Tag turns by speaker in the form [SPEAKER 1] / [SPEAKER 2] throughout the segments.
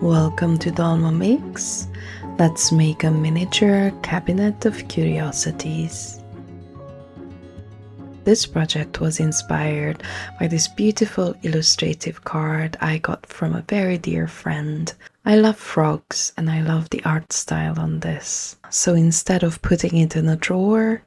[SPEAKER 1] Welcome to Dalma Makes. Let's make a miniature cabinet of curiosities. This project was inspired by this beautiful illustrative card I got from a very dear friend. I love frogs and I love the art style on this. So instead of putting it in a drawer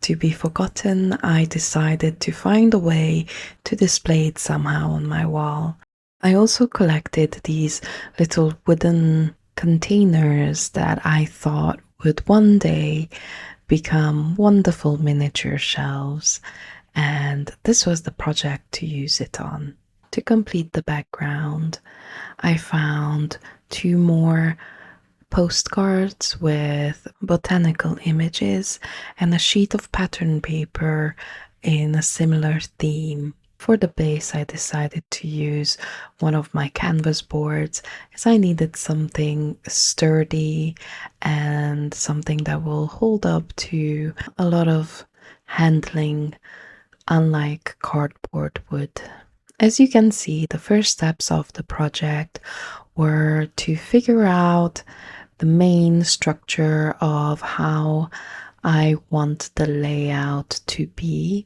[SPEAKER 1] to be forgotten, I decided to find a way to display it somehow on my wall. I also collected these little wooden containers that I thought would one day become wonderful miniature shelves, and this was the project to use it on. To complete the background, I found 2 more postcards with botanical images and a sheet of pattern paper in a similar theme. For the base, I decided to use one of my canvas boards as I needed something sturdy and something that will hold up to a lot of handling, unlike cardboard would. As you can see, the first steps of the project were to figure out the main structure of how I want the layout to be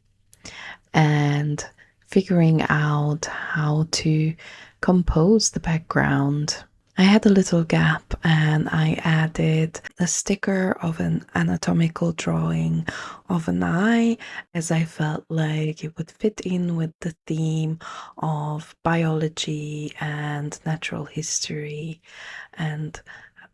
[SPEAKER 1] and figuring out how to compose the background. I had a little gap and I added a sticker of an anatomical drawing of an eye, as I felt like it would fit in with the theme of biology and natural history, and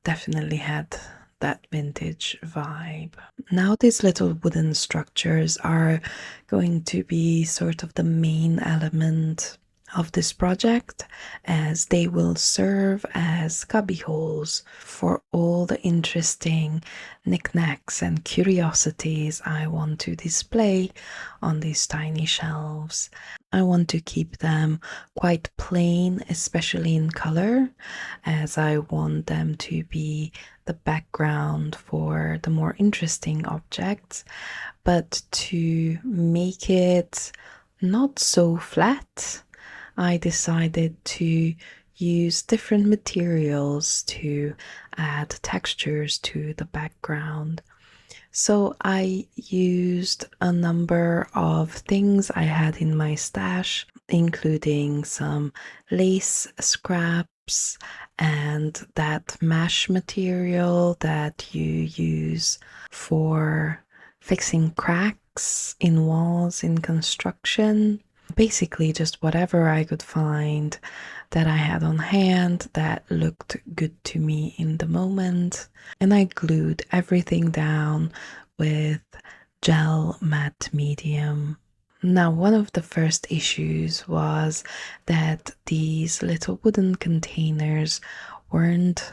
[SPEAKER 1] definitely had that vintage vibe. Now these little wooden structures are going to be sort of the main element of this project, as they will serve as cubby holes for all the interesting knickknacks and curiosities I want to display on these tiny shelves. I want to keep them quite plain, especially in color, as I want them to be the background for the more interesting objects, but to make it not so flat, I decided to use different materials to add textures to the background. So I used a number of things I had in my stash, including some lace scraps and that mesh material that you use for fixing cracks in walls in construction. Basically, just whatever I could find that I had on hand that looked good to me in the moment. And I glued everything down with gel matte medium. Now, one of the first issues was that these little wooden containers weren't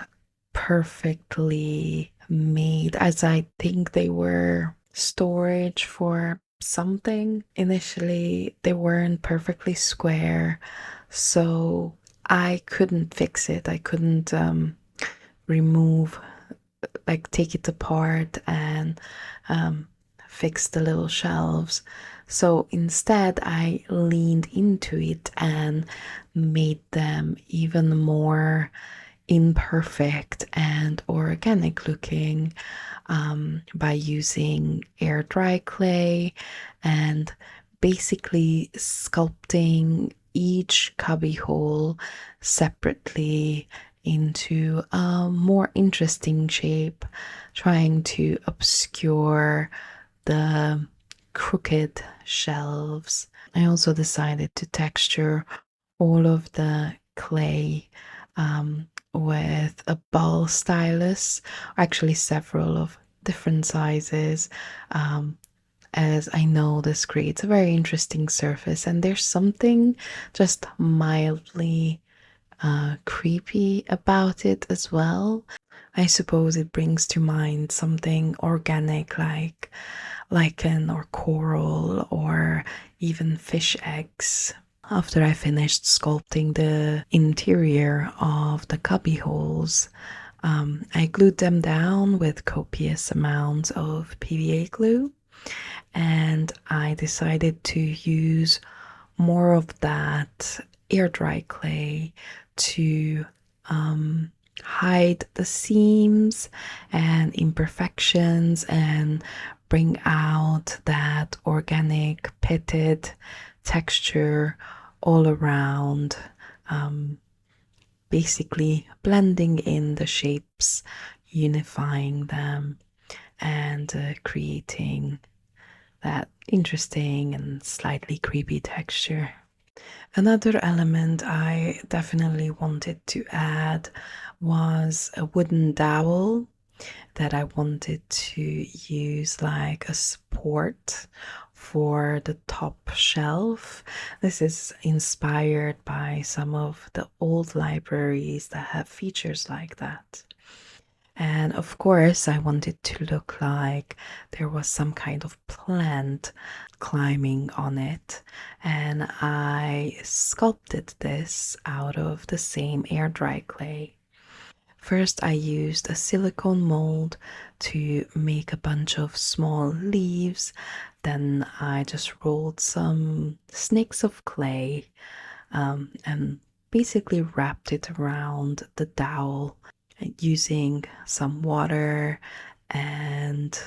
[SPEAKER 1] perfectly made, as I think they were storage for something. Initially, they weren't perfectly square, so I couldn't fix it. I couldn't remove, like take it apart and fix the little shelves. So instead, I leaned into it and made them even more imperfect and organic looking by using air dry clay and basically sculpting each cubby hole separately into a more interesting shape, trying to obscure the crooked shelves. I also decided to texture all of the clay with a ball stylus, actually several of different sizes, as I know this creates a very interesting surface, and there's something just mildly creepy about it as well. I suppose it brings to mind something organic like lichen or coral or even fish eggs. After I finished sculpting the interior of the cubby holes, I glued them down with copious amounts of PVA glue, and I decided to use more of that air dry clay to hide the seams and imperfections and bring out that organic pitted texture all around, basically blending in the shapes, unifying them, and creating that interesting and slightly creepy texture. Another element I definitely wanted to add was a wooden dowel that I wanted to use like a support for the top shelf. This is inspired by some of the old libraries that have features like that. And of course, I wanted to look like there was some kind of plant climbing on it. And I sculpted this out of the same air dry clay. First, I used a silicone mold to make a bunch of small leaves. Then I just rolled some snakes of clay and basically wrapped it around the dowel using some water and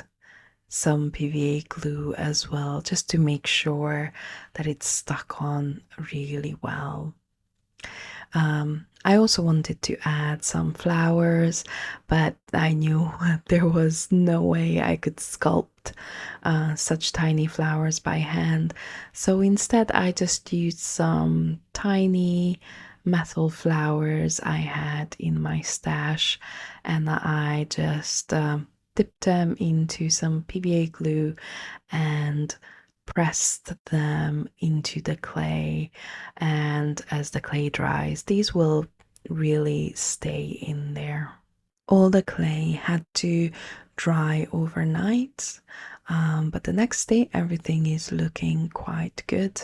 [SPEAKER 1] some PVA glue as well, just to make sure that it stuck on really well. I also wanted to add some flowers, but I knew there was no way I could sculpt such tiny flowers by hand. So instead, I just used some tiny metal flowers I had in my stash, and I just dipped them into some PVA glue and pressed them into the clay. And as the clay dries, these will really stay in there. All the clay had to dry overnight, but the next day everything is looking quite good.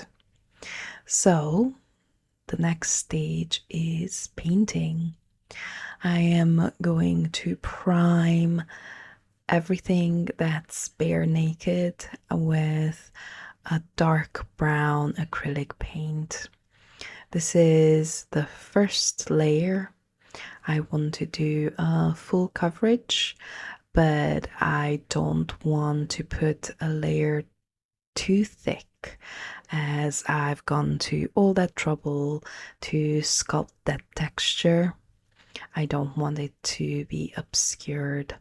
[SPEAKER 1] So the next stage is painting. I am going to prime everything that's bare naked with a dark brown acrylic paint. This is the first layer. I want to do a full coverage, but I don't want to put a layer too thick, as I've gone to all that trouble to sculpt that texture. I don't want it to be obscured,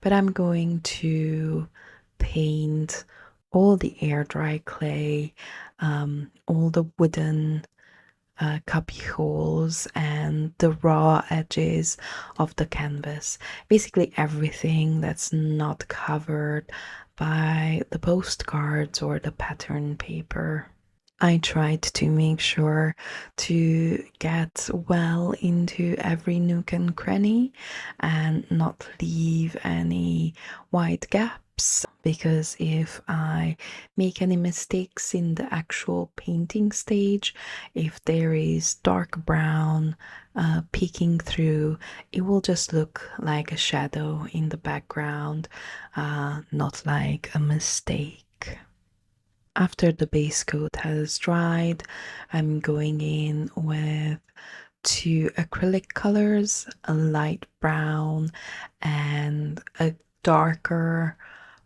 [SPEAKER 1] but I'm going to paint all the air dry clay, all the wooden cubby holes, and the raw edges of the canvas. Basically, everything that's not covered by the postcards or the pattern paper. I tried to make sure to get well into every nook and cranny and not leave any wide gaps, because if I make any mistakes in the actual painting stage, if there is dark brown peeking through, it will just look like a shadow in the background, not like a mistake. After the base coat has dried, I'm going in with two acrylic colors, a light brown and a darker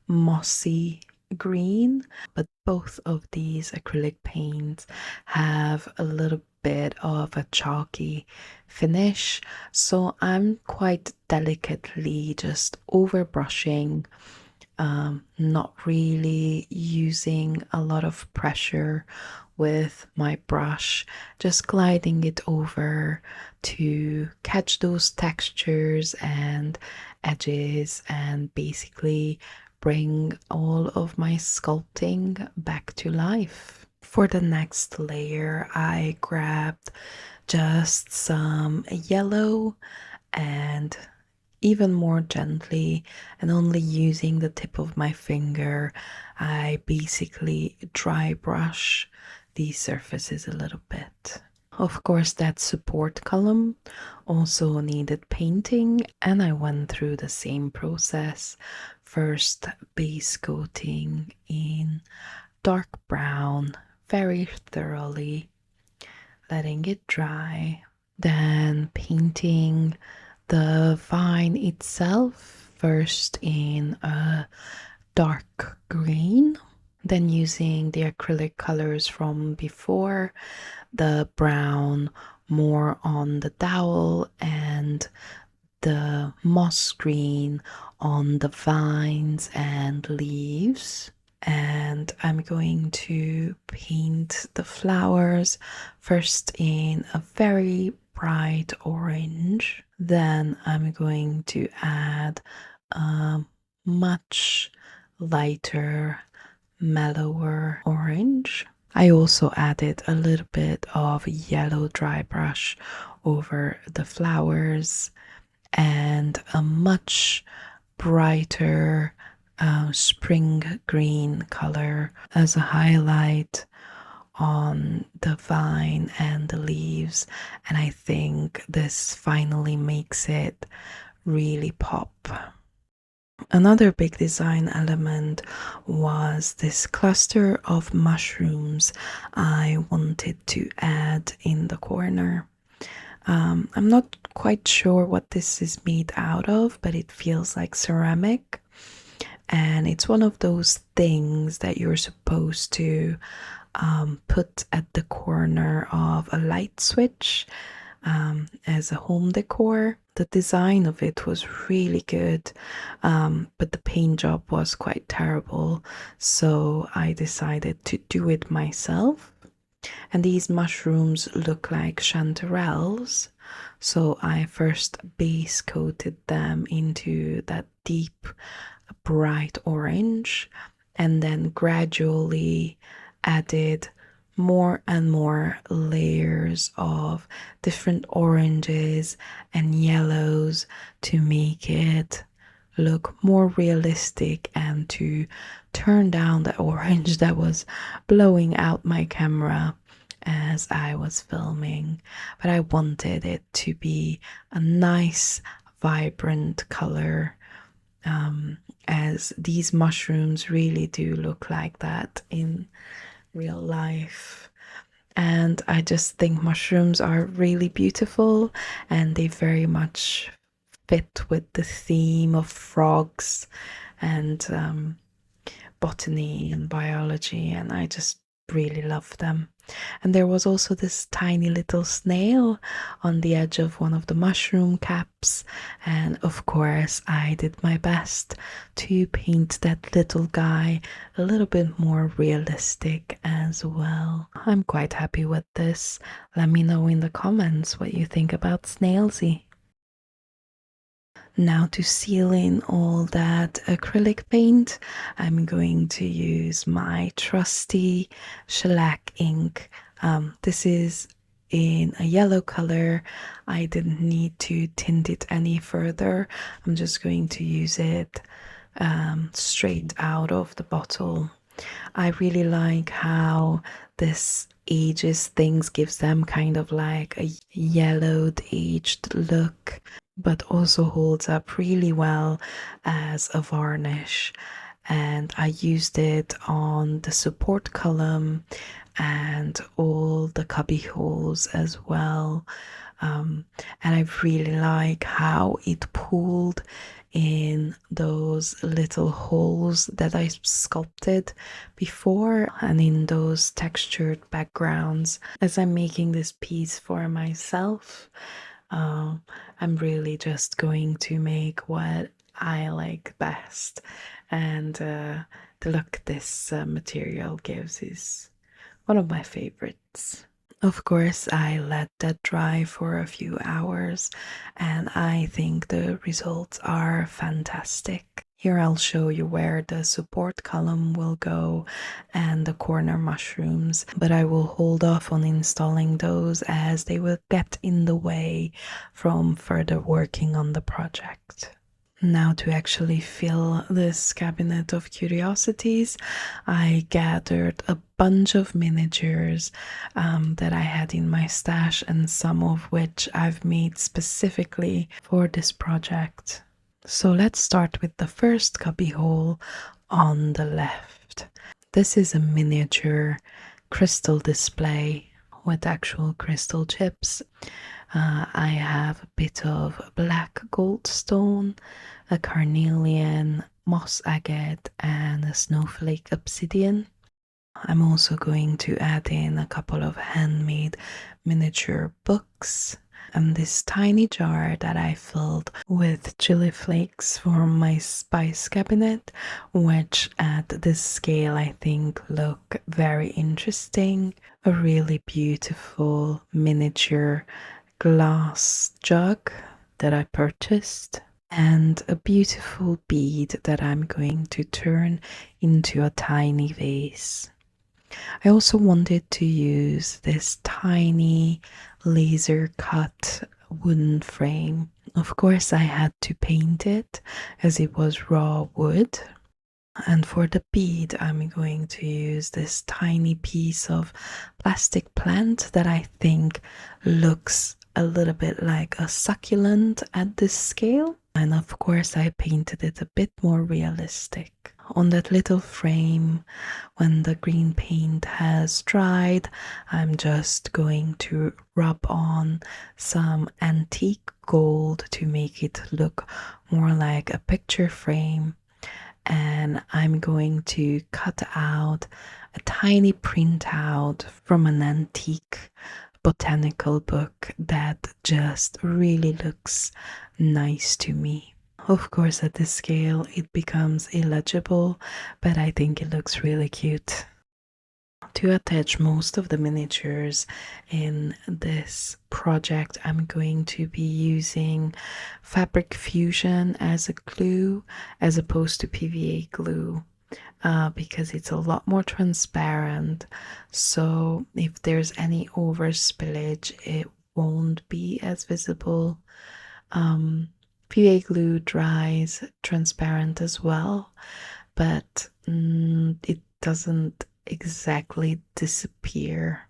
[SPEAKER 1] mossy green. But both of these acrylic paints have a little bit of a chalky finish, so I'm quite delicately just overbrushing, not really using a lot of pressure with my brush, just gliding it over to catch those textures and edges and basically bring all of my sculpting back to life. For the next layer, I grabbed just some yellow and even more gently, and only using the tip of my finger, I basically dry brush these surfaces a little bit. Of course, that support column also needed painting, and I went through the same process. First, base coating in dark brown very thoroughly, letting it dry, then painting the vine itself first in a dark green, then using the acrylic colors from before, the brown more on the dowel and the moss green on the vines and leaves. And I'm going to paint the flowers first in a very bright orange. Then I'm going to add a much lighter, mellower orange. I also added a little bit of yellow dry brush over the flowers and a much brighter spring green color as a highlight on the vine and the leaves, and I think this finally makes it really pop. Another big design element was this cluster of mushrooms I wanted to add in the corner. I'm not quite sure what this is made out of, but it feels like ceramic. And it's one of those things that you're supposed to put at the corner of a light switch as a home decor. The design of it was really good, but the paint job was quite terrible. So I decided to do it myself. And these mushrooms look like chanterelles. So I first base coated them into that deep, bright orange and then gradually added more and more layers of different oranges and yellows to make it look more realistic and to turn down the orange that was blowing out my camera as I was filming. But I wanted it to be a nice, vibrant color, as these mushrooms really do look like that in real life. And I just think mushrooms are really beautiful and they very much fit with the theme of frogs and botany and biology, and I just really love them. And there was also this tiny little snail on the edge of one of the mushroom caps, and of course I did my best to paint that little guy a little bit more realistic as well. I'm quite happy with this. Let me know in the comments what you think about Snailsy. Now to seal in all that acrylic paint, I'm going to use my trusty shellac ink. This is in a yellow color. I didn't need to tint it any further. I'm just going to use it straight out of the bottle. I really like how this ages things, gives them kind of like a yellowed aged look, but also holds up really well as a varnish. And I used it on the support column and all the cubby holes as well. And I really like how it pulled in those little holes that I sculpted before and in those textured backgrounds. As I'm making this piece for myself, I'm really just going to make what I like best, and the look this material gives is one of my favorites. Of course, I let that dry for a few hours, and I think the results are fantastic. Here I'll show you where the support column will go and the corner mushrooms, but I will hold off on installing those as they will get in the way from further working on the project. Now to actually fill this cabinet of curiosities, I gathered a bunch of miniatures that I had in my stash, and some of which I've made specifically for this project. So let's start with the first cubbyhole on the left. This is a miniature crystal display with actual crystal chips. I have a bit of black goldstone, a carnelian, moss agate, and a snowflake obsidian. I'm also going to add in a couple of handmade miniature books and this tiny jar that I filled with chili flakes from my spice cabinet, which at this scale I think look very interesting. A really beautiful miniature glass jug that I purchased, and a beautiful bead that I'm going to turn into a tiny vase. I also wanted to use this tiny laser cut wooden frame. Of course, I had to paint it as it was raw wood. And for the bead, I'm going to use this tiny piece of plastic plant that I think looks a little bit like a succulent at this scale. And of course, I painted it a bit more realistic. On that little frame, when the green paint has dried, I'm just going to rub on some antique gold to make it look more like a picture frame. And I'm going to cut out a tiny printout from an antique botanical book that just really looks nice to me. Of course, at this scale, it becomes illegible, but I think it looks really cute. To attach most of the miniatures in this project, I'm going to be using fabric fusion as a glue as opposed to PVA glue. Because it's a lot more transparent, so if there's any over spillage it won't be as visible. PVA glue dries transparent as well, but it doesn't exactly disappear.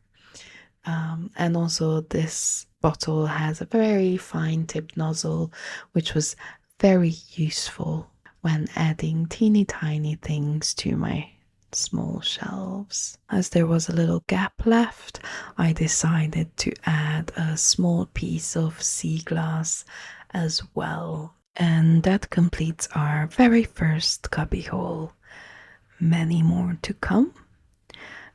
[SPEAKER 1] And also this bottle has a very fine tip nozzle, which was very useful when adding teeny tiny things to my small shelves. As there was a little gap left, I decided to add a small piece of seaglass as well. And that completes our very first cubby hole. Many more to come.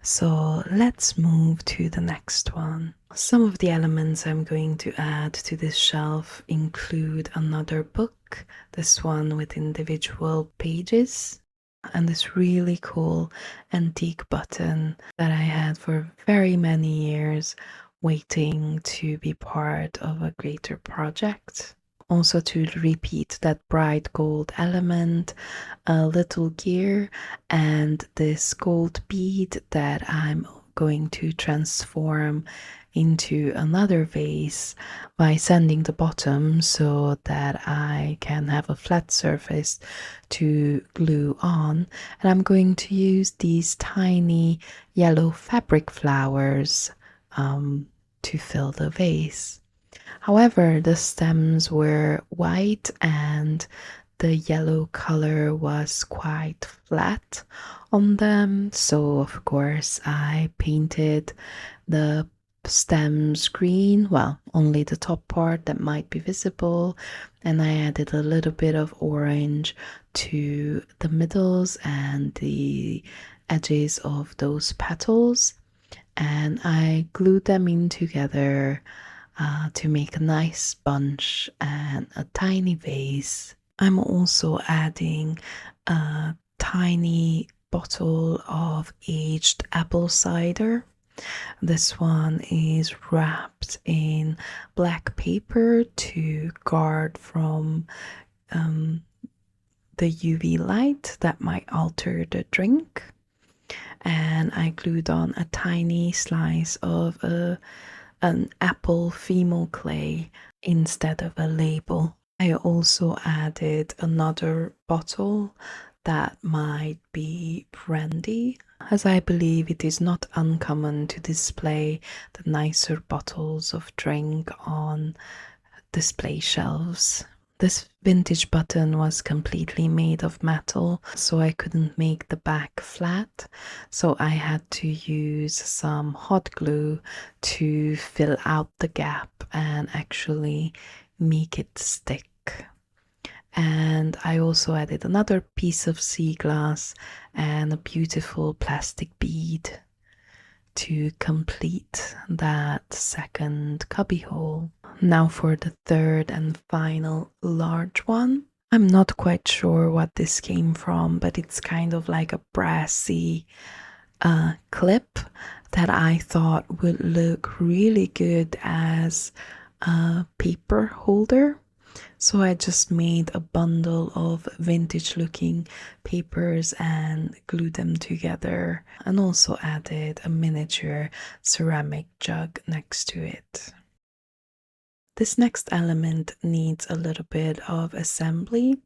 [SPEAKER 1] So let's move to the next one. Some of the elements I'm going to add to this shelf include another book, this one with individual pages, and this really cool antique button that I had for very many years waiting to be part of a greater project. Also, to repeat that bright gold element, a little gear, and this gold bead that I'm going to transform into another vase by sanding the bottom so that I can have a flat surface to glue on. And I'm going to use these tiny yellow fabric flowers to fill the vase. However, the stems were white and the yellow color was quite flat on them, so of course I painted the stems green, well, only the top part that might be visible, and I added a little bit of orange to the middles and the edges of those petals, and I glued them in together to make a nice bunch and a tiny vase. I'm also adding a tiny bottle of aged apple cider. This one is wrapped in black paper to guard from the UV light that might alter the drink. And I glued on a tiny slice of an apple pheno clay instead of a label. I also added another bottle that might be brandy, as I believe it is not uncommon to display the nicer bottles of drink on display shelves. This vintage button was completely made of metal, so I couldn't make the back flat. So I had to use some hot glue to fill out the gap and actually make it stick. And I also added another piece of sea glass and a beautiful plastic bead to complete that second cubby hole. Now for the third and final large one. I'm not quite sure what this came from, but it's kind of like a brassy clip that I thought would look really good as a paper holder. So I just made a bundle of vintage looking papers and glued them together, and also added a miniature ceramic jug next to it. This next element needs a little bit of assembly.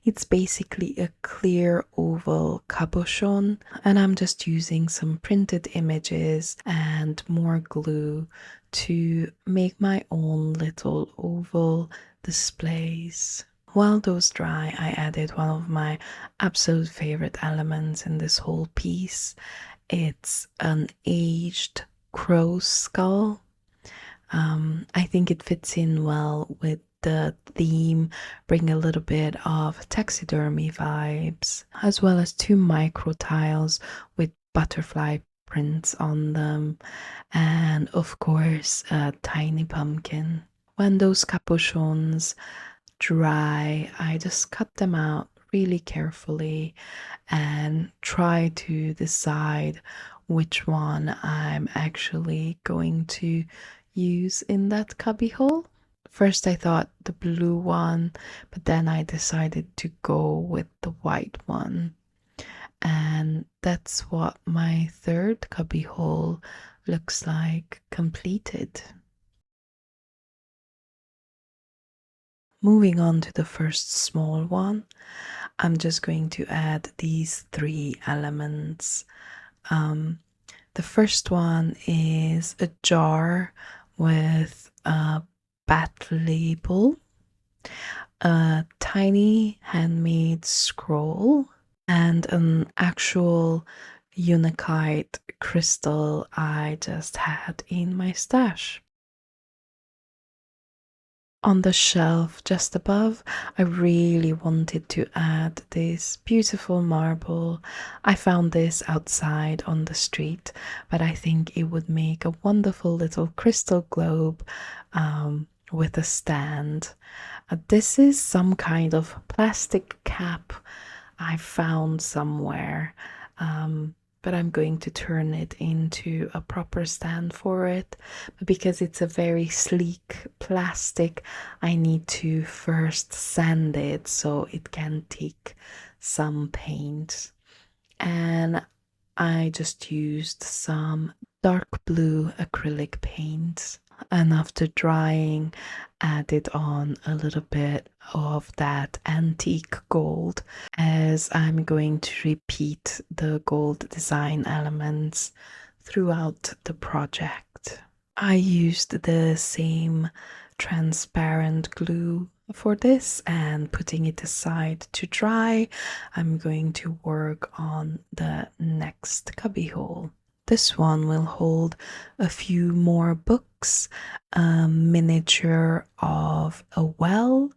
[SPEAKER 1] It's basically a clear oval cabochon, and I'm just using some printed images and more glue to make my own little oval displays. While those dry, I added one of my absolute favorite elements in this whole piece. It's an aged crow's skull. I think it fits in well with the theme, bring a little bit of taxidermy vibes, as well as two micro tiles with butterfly prints on them, and of course, a tiny pumpkin. When those capuchons dry, I just cut them out really carefully and try to decide which one I'm actually going to use in that cubby hole. First, I thought the blue one, but then I decided to go with the white one. And that's what my third cubby hole looks like completed. Moving on to the first small one, I'm just going to add these three elements. The first one is a jar with a bat label, a tiny handmade scroll, and an actual unakite crystal I just had in my stash. On the shelf just above, I really wanted to add this beautiful marble. I found this outside on the street, but I think it would make a wonderful little crystal globe with a stand. This is some kind of plastic cap I found somewhere. But I'm going to turn it into a proper stand for it. But because it's a very sleek plastic, I need to first sand it so it can take some paint. And I just used some dark blue acrylic paint, and after drying, added on a little bit of that antique gold, as I'm going to repeat the gold design elements throughout the project. I used the same transparent glue for this, and putting it aside to dry, I'm going to work on the next cubbyhole. This one will hold a few more books, a miniature of a well,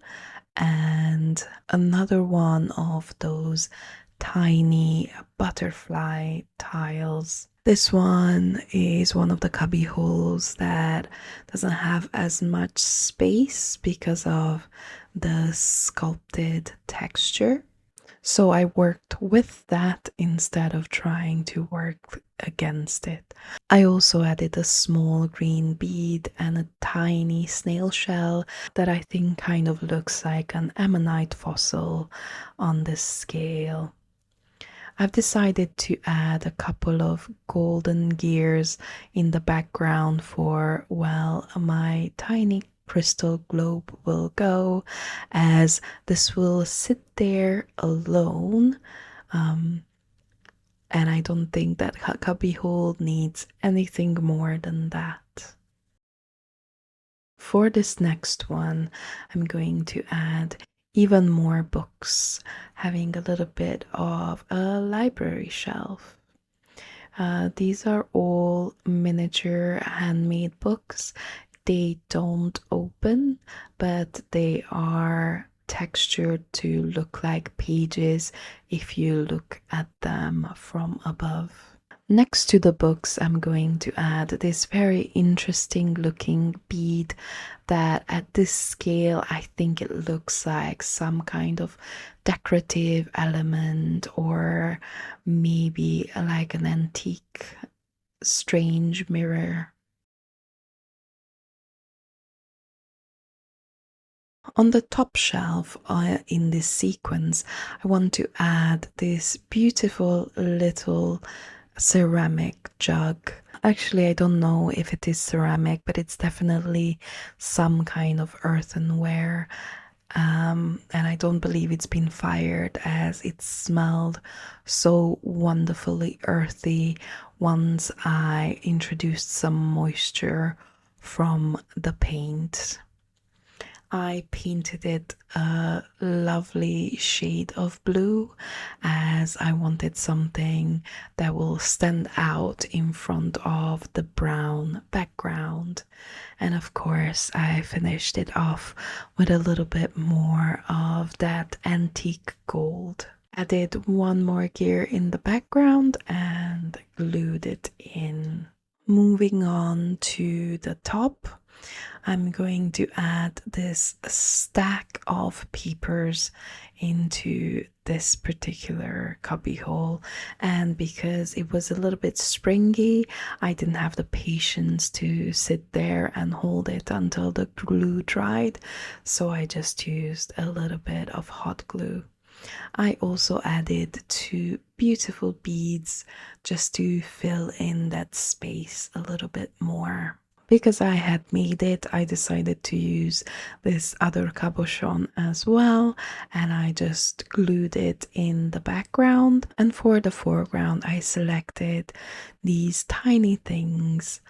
[SPEAKER 1] and another one of those tiny butterfly tiles. This one is one of the cubby holes that doesn't have as much space because of the sculpted texture. So I worked with that instead of trying to work against it. I also added a small green bead and a tiny snail shell that I think kind of looks like an ammonite fossil on this scale. I've decided to add a couple of golden gears in the background for, well, my tiny crystal globe will go, as this will sit there alone. And I don't think that cubbyhole needs anything more than that. For this next one, I'm going to add even more books, having a little bit of a library shelf. These are all miniature handmade books. They don't open, but they are textured to look like pages if you look at them from above. Next to the books, I'm going to add this very interesting looking bead that at this scale, I think it looks like some kind of decorative element or maybe like an antique strange mirror. On the top shelf in this sequence, I want to add this beautiful little ceramic jug. Actually, I don't know if it is ceramic, but it's definitely some kind of earthenware. And I don't believe it's been fired as it smelled so wonderfully earthy once I introduced some moisture from the paint. I painted it a lovely shade of blue as I wanted something that will stand out in front of the brown background. And of course, I finished it off with a little bit more of that antique gold. Added one more gear in the background and glued it in. Moving on to the top, I'm going to add this stack of papers into this particular cubby hole, and because it was a little bit springy, I didn't have the patience to sit there and hold it until the glue dried, so I just used a little bit of hot glue. I also added 2 beautiful beads just to fill in that space a little bit more. Because I had made it, I decided to use this other cabochon as well, and I just glued it in the background. And for the foreground, I selected these tiny things.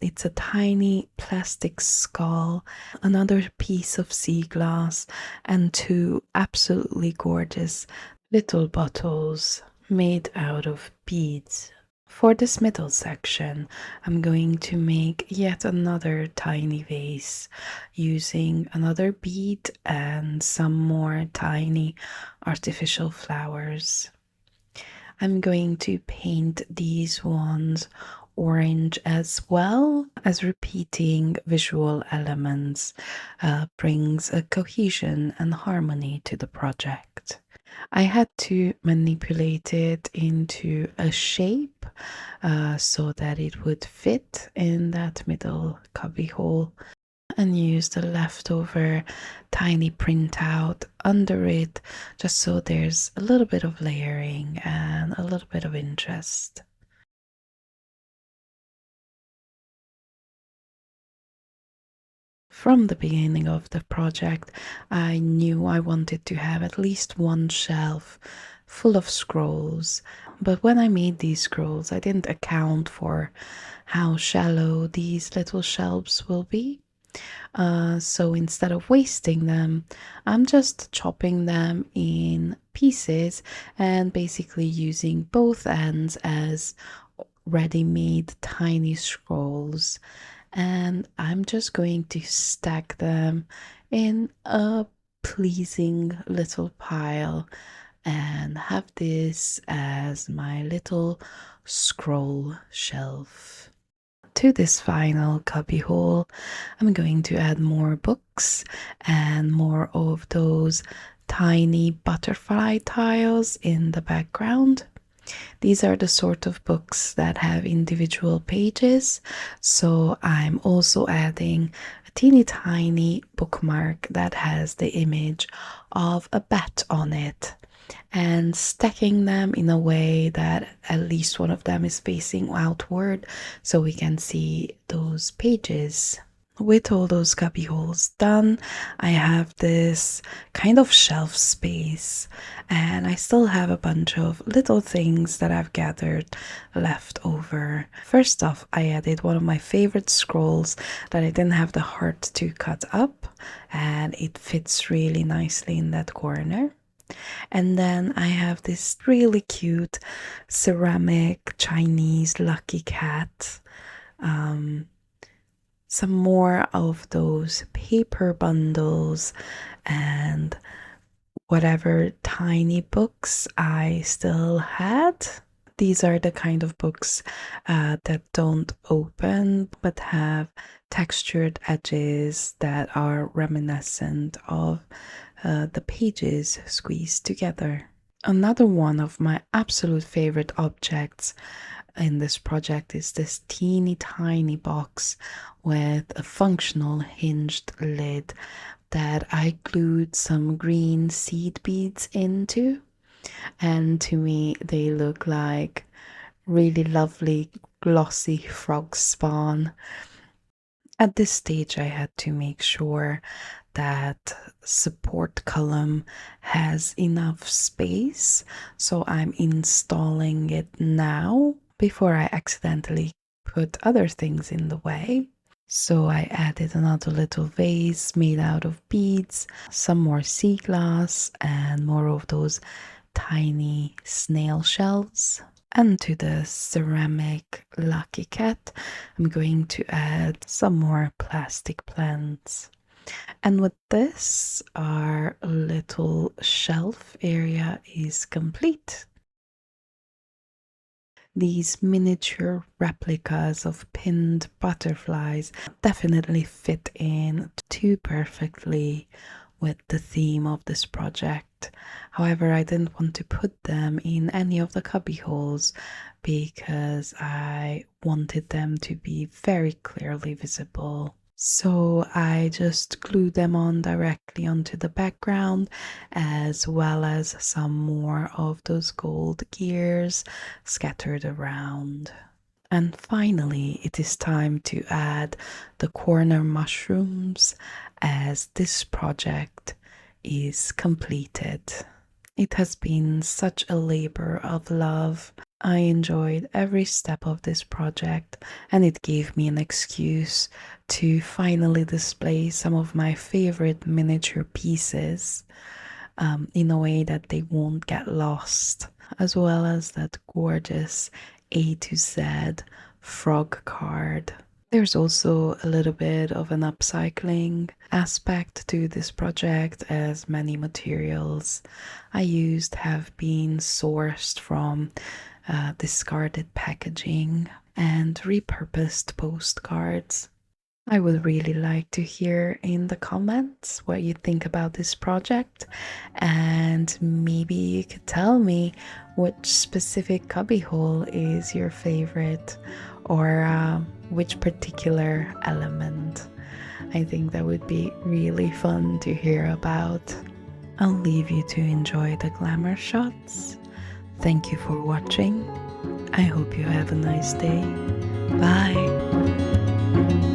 [SPEAKER 1] It's a tiny plastic skull, another piece of seaglass, and 2 absolutely gorgeous little bottles made out of beads. For this middle section, I'm going to make yet another tiny vase using another bead and some more tiny artificial flowers. I'm going to paint these ones orange as well, as repeating visual elements brings a cohesion and harmony to the project. I had to manipulate it into a shape so that it would fit in that middle cubby hole, and use the leftover tiny printout under it just so there's a little bit of layering and a little bit of interest. From the beginning of the project, I knew I wanted to have at least one shelf full of scrolls, but when I made these scrolls, I didn't account for how shallow these little shelves will be. So instead of wasting them, I'm just chopping them in pieces and basically using both ends as ready-made tiny scrolls, and I'm just going to stack them in a pleasing little pile and have this as my little scroll shelf. To this final cubby hole, I'm going to add more books and more of those tiny butterfly tiles in the background. These are the sort of books that have individual pages, so I'm also adding a teeny tiny bookmark that has the image of a bat on it, and stacking them in a way that at least one of them is facing outward so we can see those pages. with all those cubby holes done, I have this kind of shelf space, and I still have a bunch of little things that I've gathered left over. First off, I added one of my favorite scrolls that I didn't have the heart to cut up, and it fits really nicely in that corner. And then I have this really cute ceramic Chinese lucky cat. Some more of those paper bundles and whatever tiny books I still had. These are the kind of books that don't open but have textured edges that are reminiscent of the pages squeezed together. Another one of my absolute favorite objects in this project is this teeny tiny box with a functional hinged lid that I glued some green seed beads into, and to me they look like really lovely glossy frog spawn. At this stage I had to make sure that support column has enough space, so I'm installing it now before I accidentally put other things in the way. So I added another little vase made out of beads, some more seaglass, and more of those tiny snail shells. And to the ceramic lucky cat, I'm going to add some more plastic plants. And with this, our little shelf area is complete. These miniature replicas of pinned butterflies definitely fit in too perfectly with the theme of this project. However, I didn't want to put them in any of the cubby holes because I wanted them to be very clearly visible. So I just glued them on directly onto the background, as well as some more of those gold gears scattered around. And finally, it is time to add the corner mushrooms, as this project is completed. It has been such a labor of love. I enjoyed every step of this project, and it gave me an excuse to finally display some of my favorite miniature pieces in a way that they won't get lost, as well as that gorgeous A to Z frog card. There's also a little bit of an upcycling aspect to this project, as many materials I used have been sourced from discarded packaging and repurposed postcards. I would really like to hear in the comments what you think about this project, and maybe you could tell me which specific cubbyhole is your favorite, or which particular element. I think that would be really fun to hear about. I'll leave you to enjoy the glamour shots. Thank you for watching. I hope you have a nice day. Bye.